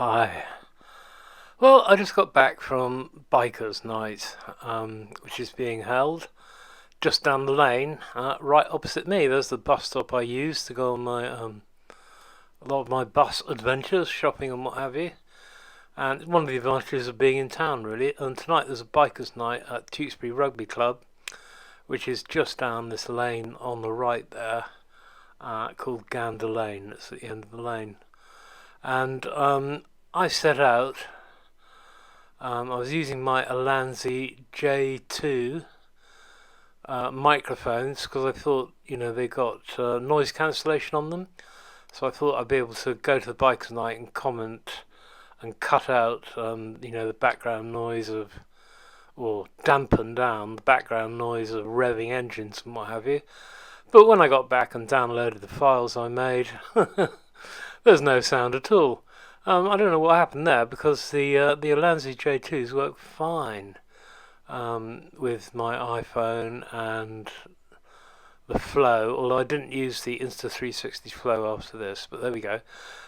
Hi. Well, I just got back from Bikers Night, which is being held just down the lane, right opposite me. There's the bus stop I use to go on my a lot of my bus adventures, shopping and what have you. And one of the advantages of being in town, really. And tonight there's a Bikers Night at Tewkesbury Rugby Club, which is just down this lane on the right there, called Gander Lane. It's at the end of the lane. And I set out. I was using my Ulanzi J2 microphones because I thought, they got noise cancellation on them. So I thought I'd be able to go to the bikers night and comment and cut out, the background noise of, or dampen down the background noise of revving engines and what have you. But when I got back and downloaded the files I made, there's no sound at all. I don't know what happened there because the Ulanzi J2s work fine with my iPhone and the Flow, although I didn't use the Insta360 Flow after this, but there we go.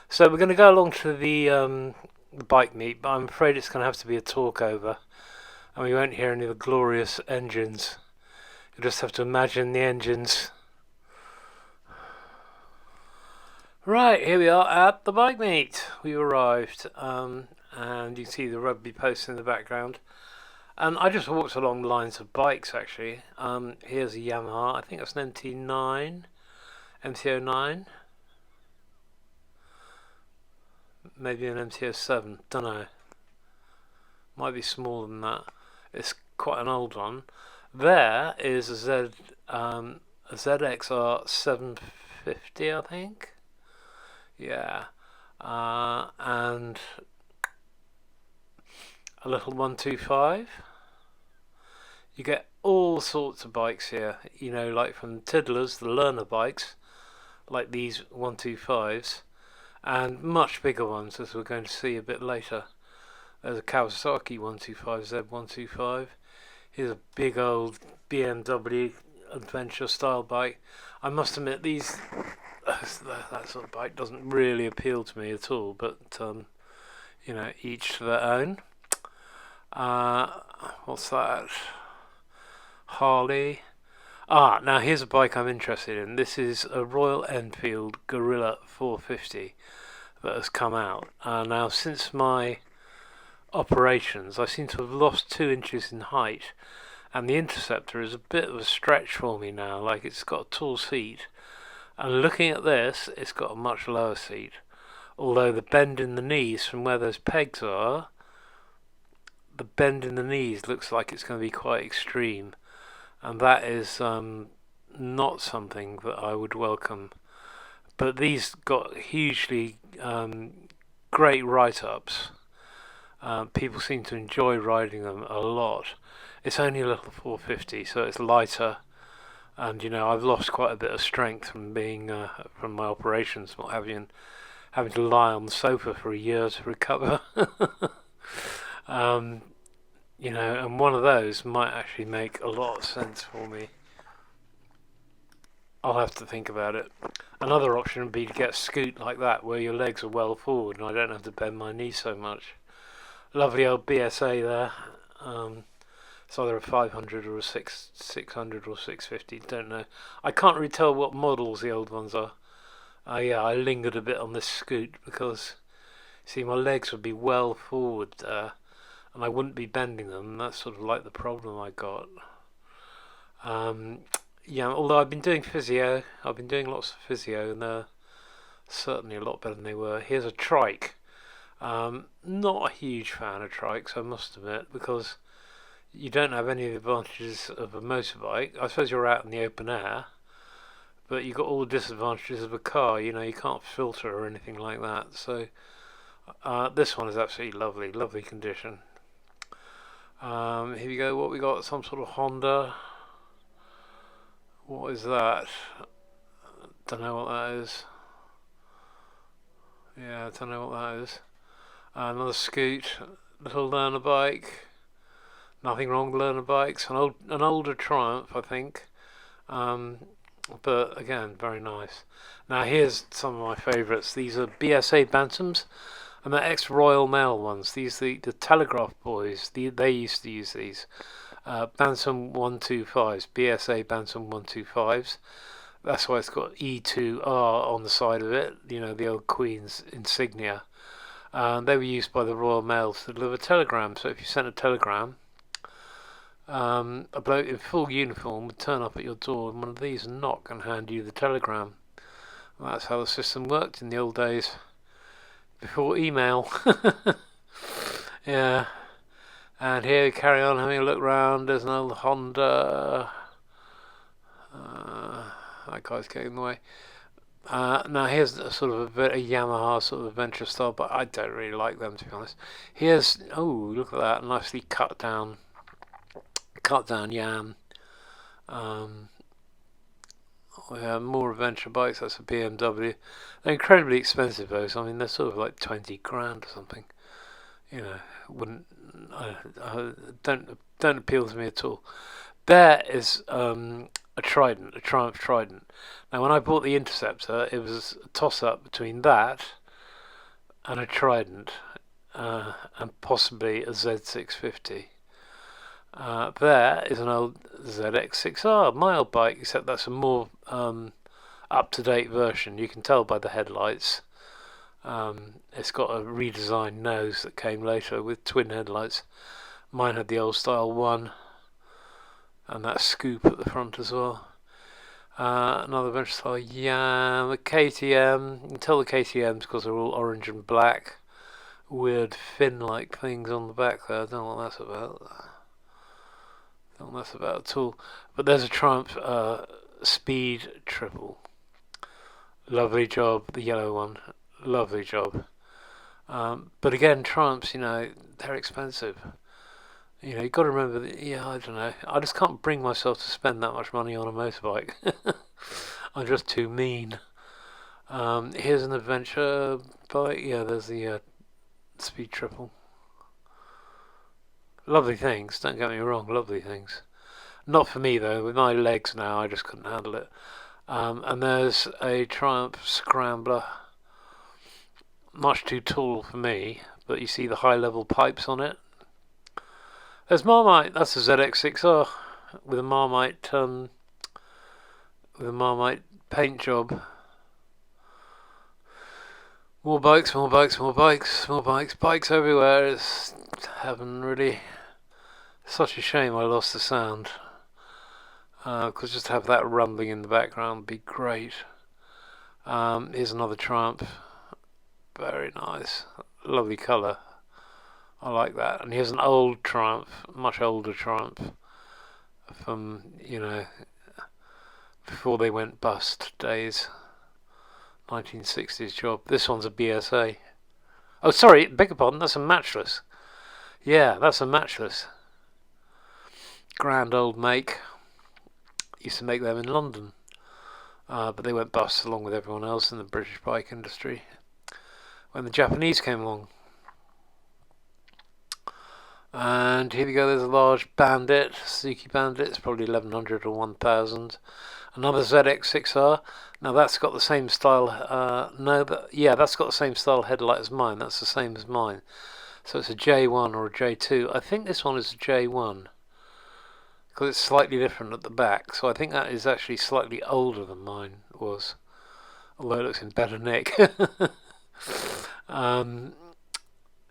So we're going to go along to the bike meet, but I'm afraid it's going to have to be a talk over, and we won't hear any of the glorious engines. You'll just have to imagine the engines. Right, here we are at the bike meet. We've arrived, and you can see the rugby posts in the background. And I just walked along the lines of bikes, actually. Here's a Yamaha. I think that's an MT9, MT09, maybe an MT07. Don't know. Might be smaller than that. It's quite an old one. There is a ZXR 750, I think. Yeah, and a little 125. You get all sorts of bikes here, like from Tiddlers, the learner bikes, like these 125s, and much bigger ones, as we're going to see a bit later. There's a Kawasaki 125 Z125. Here's a big old BMW adventure style bike. I must admit, that sort of bike doesn't really appeal to me at all, but each to their own. What's that? Harley. Now here's a bike I'm interested in. This is a Royal Enfield Gorilla 450 that has come out. Now, since my operations, I seem to have lost 2 inches in height, and the Interceptor is a bit of a stretch for me now. Like, it's got a tall seat. And looking at this, it's got a much lower seat. Although the bend in the knees from where those pegs are, the bend in the knees looks like it's going to be quite extreme. And that is not something that I would welcome. But these got hugely great write-ups. People seem to enjoy riding them a lot. It's only a little 450, so it's lighter. And I've lost quite a bit of strength from being from my operations and what have you, and having to lie on the sofa for a year to recover. And one of those might actually make a lot of sense for me. I'll have to think about it. Another option would be to get a scoot like that, where your legs are well forward and I don't have to bend my knees so much. Lovely old BSA there. It's either a 500 or a 600 or 650, don't know. I can't really tell what models the old ones are. I lingered a bit on this scoot because, see, my legs would be well forward there, and I wouldn't be bending them. That's sort of like the problem I got. Although I've been doing physio, I've been doing lots of physio, and they're certainly a lot better than they were. Here's a trike. Not a huge fan of trikes, I must admit, because you don't have any of the advantages of a motorbike. I suppose you're out in the open air, but you've got all the disadvantages of a car. You can't filter or anything like that. So this one is absolutely lovely, lovely condition. Here we go. What we got? Some sort of Honda. What is that? Don't know what that is. Yeah, I don't know what that is. Another scoot, little learner bike. Nothing wrong with learner bikes. An older Triumph, I think. But again, very nice. Now here's some of my favourites. These are BSA Bantams. And the ex-Royal Mail ones, the Telegraph boys, they used to use these. Bantam 125s, BSA Bantam 125s. That's why it's got E2R on the side of it, the old Queen's insignia. They were used by the Royal Mail to deliver telegrams. So if you sent a telegram, a bloke in full uniform would turn up at your door in one of these and knock and hand you the telegram. And that's how the system worked in the old days, before email. Yeah. And here we carry on having a look round. There's an old Honda. That guy's getting in the way. Now here's a sort of a Yamaha sort of adventure style, but I don't really like them, to be honest. Here's, oh, look at that, nicely cut down Yam. We have more adventure bikes. That's a BMW. They're incredibly expensive, those. I mean, they're sort of like 20 grand or something. Wouldn't don't appeal to me at all. There is a Trident, a Triumph Trident. Now, when I bought the Interceptor, it was a toss-up between that and a Trident, and possibly a Z650. There is an old ZX6R, my old bike, except that's a more up-to-date version. You can tell by the headlights. It's got a redesigned nose that came later with twin headlights. Mine had the old style one, and that scoop at the front as well. Another adventure style Yam, a KTM. You can tell the KTMs because they're all orange and black. Weird fin-like things on the back there. I don't know what that's about. Don't know what that's about at all. But there's a Triumph Speed Triple. Lovely job, the yellow one. Lovely job. But again, Triumphs, they're expensive. You've got to remember that, I don't know. I just can't bring myself to spend that much money on a motorbike. I'm just too mean. Here's an adventure bike. Yeah, there's the Speed Triple. Lovely things, don't get me wrong, lovely things. Not for me, though. With my legs now, I just couldn't handle it. And there's a Triumph Scrambler. Much too tall for me, but you see the high-level pipes on it. There's Marmite. That's a ZX6R with a Marmite paint job. More bikes, more bikes, more bikes, more bikes. Bikes everywhere. It's heaven, really. Such a shame I lost the sound. Because just to have that rumbling in the background would be great. Here's another Triumph. Very nice. Lovely colour. I like that. And here's an old Triumph, much older Triumph, from, before they went bust days. 1960s job. This one's a BSA. Oh, sorry, beg your pardon, that's a Matchless. Yeah, that's a Matchless. Grand old make. Used to make them in London. But they went bust along with everyone else in the British bike industry when the Japanese came along. And here we go, there's a large Bandit, Suzuki Bandit. It's probably 1100 or 1000. Another ZX6R. Now that's got the same style, that's got the same style headlight as mine. That's the same as mine. So it's a J1 or a J2. I think this one is a J1 because it's slightly different at the back. So I think that is actually slightly older than mine was, although it looks in better nick.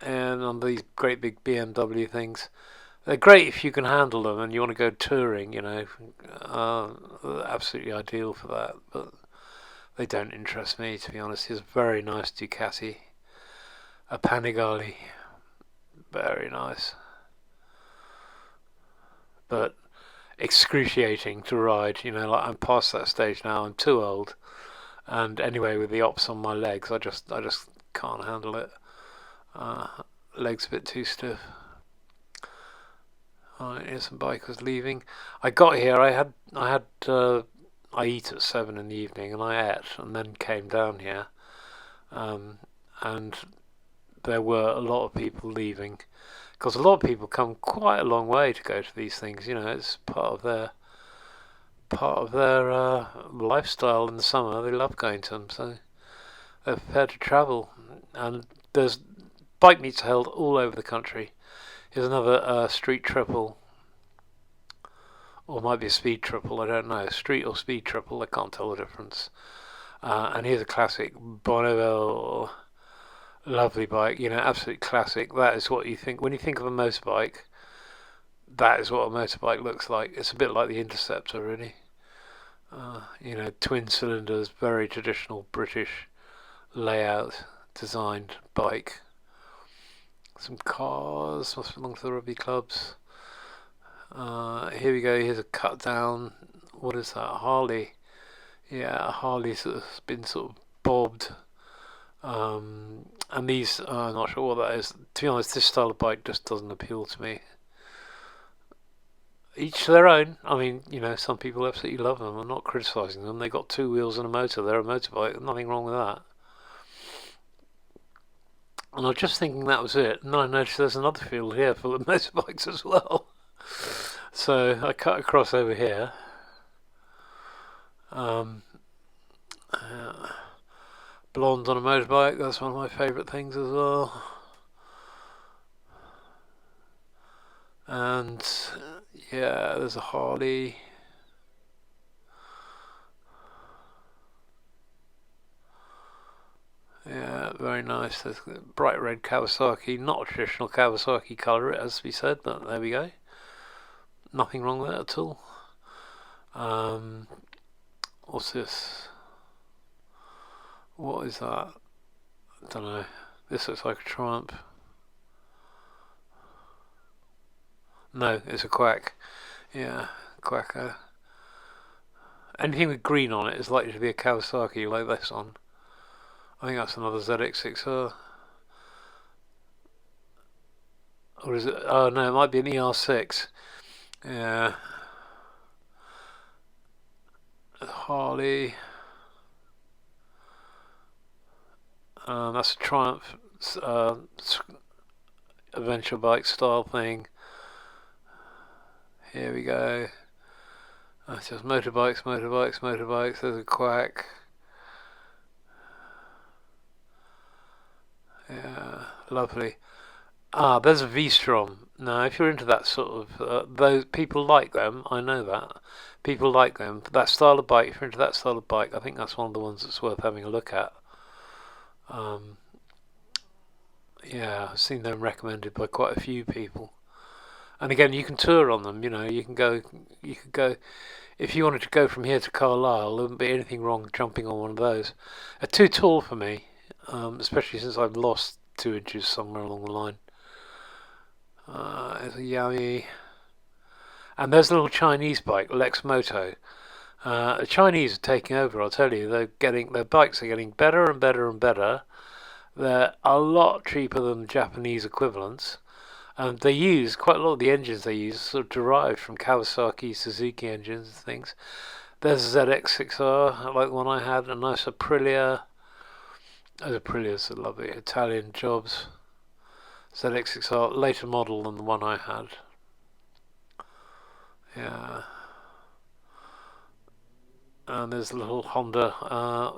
And on these great big BMW things, they're great if you can handle them and you want to go touring, absolutely ideal for that, but they don't interest me, to be honest. Here's a very nice Ducati, a Panigale, very nice, but excruciating to ride. I'm past that stage now. I'm too old, and anyway, with the ops on my legs, I just can't handle it. Legs a bit too stiff. Alright, here's some bikers leaving. I got here, I eat at 7 in the evening, and I ate and then came down here, and there were a lot of people leaving, because a lot of people come quite a long way to go to these things. It's part of their lifestyle in the summer. They love going to them, so they're prepared to travel. And there's bike meets are held all over the country. Here's another street triple, or it might be a speed triple, I don't know. Street or speed triple, I can't tell the difference. And here's a classic Bonneville, lovely bike, absolute classic. That is what you think when you think of a motorbike. That is what a motorbike looks like. It's a bit like the Interceptor, really. Twin cylinders, very traditional British layout, designed bike. Some cars must belong to the rugby clubs. Here we go. Here's a cut down. What is that? Harley. Yeah, a Harley that's been sort of bobbed. And these, I'm not sure what that is. To be honest, this style of bike just doesn't appeal to me. Each to their own. I mean, some people absolutely love them. I'm not criticising them. They got two wheels and a motor. They're a motorbike. Nothing wrong with that. And I was just thinking that was it. And then I noticed there's another field here full of motorbikes as well. So I cut across over here. Blonde on a motorbike. That's one of my favourite things as well. And yeah, there's a Harley. Yeah, very nice. There's a bright red Kawasaki, not a traditional Kawasaki colour, it has to be said, but there we go. Nothing wrong with that at all. What's this? What is that? I don't know. This looks like a Triumph. No, it's a Quack. Yeah, Quacker. Anything with green on it is likely to be a Kawasaki like this on. I think that's another ZX6R. Or is it? Oh no, it might be an ER6. Yeah. Harley. That's a Triumph adventure bike style thing. Here we go. That's just motorbikes. There's a Quack. Yeah, lovely. There's a V-Strom. Now, if you're into that sort of, those people like them. I know that people like them. That style of bike. If you're into that style of bike, I think that's one of the ones that's worth having a look at. Yeah, I've seen them recommended by quite a few people. And again, you can tour on them. You can go. You could go if you wanted to go from here to Carlisle. There wouldn't be anything wrong jumping on one of those. They're too tall for me, especially since I've lost 2 inches somewhere along the line. There's a Yami, and there's a little Chinese bike, Lex Moto. The Chinese are taking over. I'll tell you, their bikes are getting better and better and better. They're a lot cheaper than the Japanese equivalents. They use quite a lot of the engines they use sort of derived from Kawasaki, Suzuki engines and things. There's a ZX6R, like the one I had, a nice Aprilia. Oh, Aprilia's a lovely Italian jobs. ZX6R, later model than the one I had. Yeah. And there's a little Honda.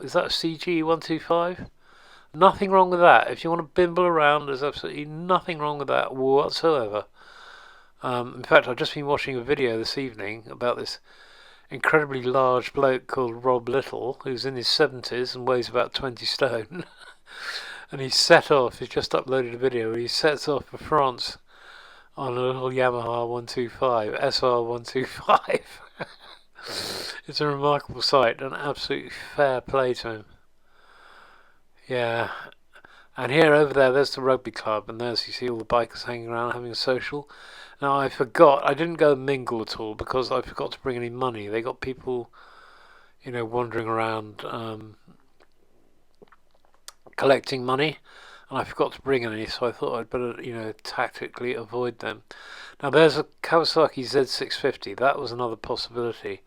Is that a CG125? Nothing wrong with that. If you want to bimble around, there's absolutely nothing wrong with that whatsoever. In fact, I've just been watching a video this evening about this incredibly large bloke called Rob Little, who's in his 70s and weighs about 20 stone. And he's just uploaded a video where he sets off for France on a little Yamaha 125, SR125. It's a remarkable sight and absolutely fair play to him. Yeah, and here over there's the rugby club, and there's, you see all the bikers hanging around having a social. Now I didn't go mingle at all because I forgot to bring any money. They got people, wandering around collecting money, and I forgot to bring any, so I thought I'd better, tactically avoid them. Now there's a Kawasaki Z650. That was another possibility.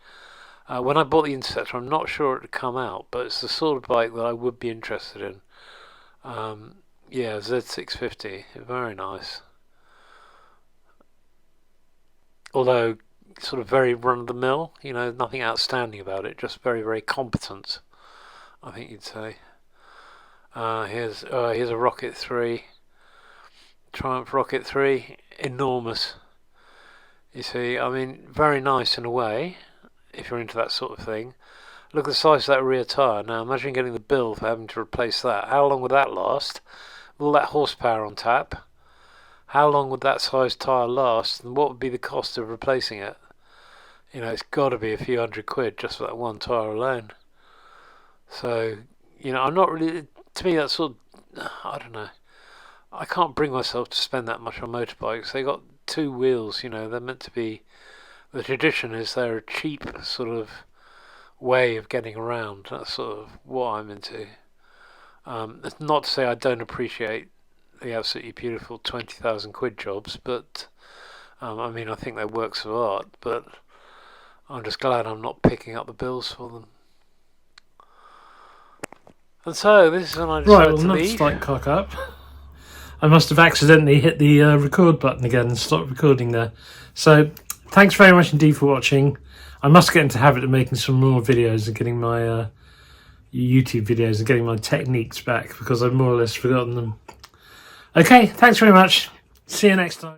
When I bought the Interceptor, I'm not sure it would come out, but it's the sort of bike that I would be interested in. Yeah, Z650, very nice. Although, sort of very run-of-the-mill, nothing outstanding about it, just very, very competent, I think you'd say. Here's a Rocket 3. Triumph Rocket 3, enormous. You see, I mean, very nice in a way, if you're into that sort of thing. Look at the size of that rear tyre. Now imagine getting the bill for having to replace that. How long would that last? With all that horsepower on tap, how long would that size tyre last, and what would be the cost of replacing it? You know, it's got to be a few £100 just for that one tyre alone. So, you know, I'm not really, to me that's sort of, I don't know, I can't bring myself to spend that much on motorbikes. They got two wheels, you know, they're meant to be, the tradition is they're a cheap sort of way of getting around. That's sort of what I'm into. It's not to say I don't appreciate the absolutely beautiful £20,000 jobs, but I mean, I think they're works of art, but I'm just glad I'm not picking up the bills for them. And so this is when I decided to leave. Not slight cock up. I must have accidentally hit the record button again and stopped recording there. So thanks very much indeed for watching. I must get into the habit of making some more videos and getting my YouTube videos and getting my techniques back, because I've more or less forgotten them. Okay, thanks very much. See you next time.